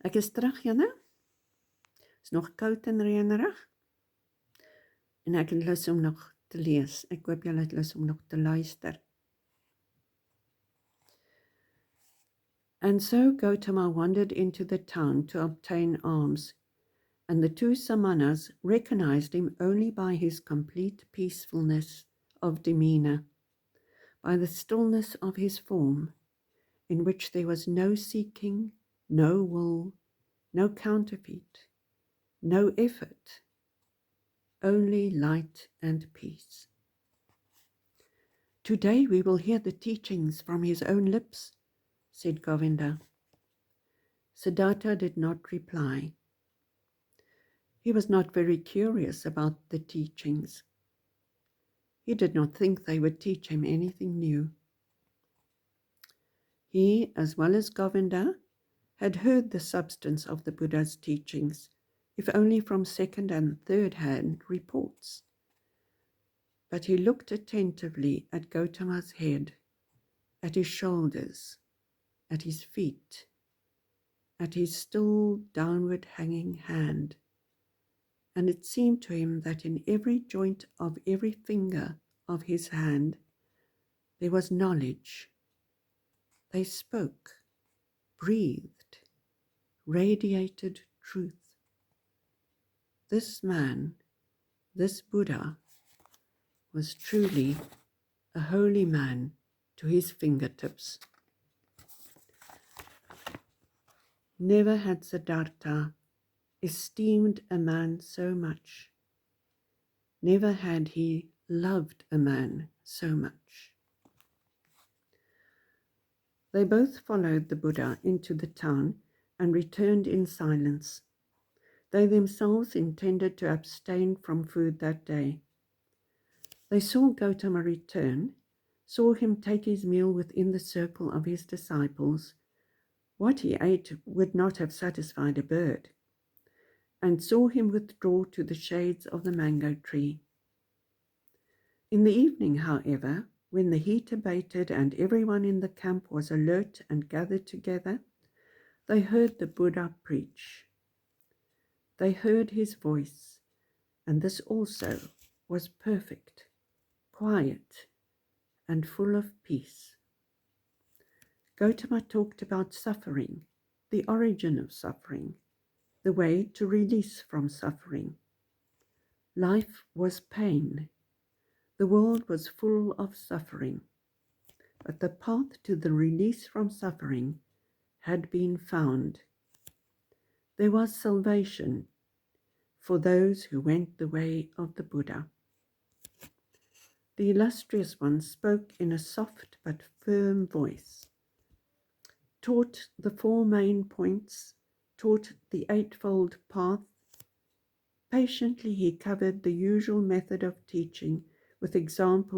Ek is terug, Janne. Is nog koud en reënerig. En ek het lus om nog te lees. Ek hoop julle het lus om nog te luister. And so Gautama wandered into the town to obtain alms, and the two Samanas recognized him only by his complete peacefulness of demeanor, by the stillness of his form, in which there was no seeking, no will, no counterfeit, no effort, only light and peace. Today we will hear the teachings from his own lips, said Govinda. Siddharta did not reply. He was not very curious about the teachings. He did not think they would teach him anything new. He, as well as Govinda, had heard the substance of the Buddha's teachings, if only from second and third-hand reports. But he looked attentively at Gautama's head, at his shoulders, at his feet, at his still downward hanging hand, and it seemed to him that in every joint of every finger of his hand there was knowledge. They spoke, breathed, radiated truth. This man, this Buddha, was truly a holy man to his fingertips. Never had Siddharta esteemed a man so much. Never had he loved a man so much. They both followed the Buddha into the town and returned in silence. They themselves intended to abstain from food that day. They saw Gautama return, saw him take his meal within the circle of his disciples. What he ate would not have satisfied a bird, and saw him withdraw to the shades of the mango tree. In the evening, however, when the heat abated and everyone in the camp was alert and gathered together, they heard the Buddha preach. They heard his voice, and this also was perfect, quiet, and full of peace. Gautama talked about suffering, the origin of suffering, the way to release from suffering. Life was pain. The world was full of suffering, but the path to the release from suffering had been found. There was salvation for those who went the way of the Buddha. The illustrious one spoke in a soft but firm voice, taught the 4 main points, taught the 8-fold path. Patiently he covered the usual method of teaching with examples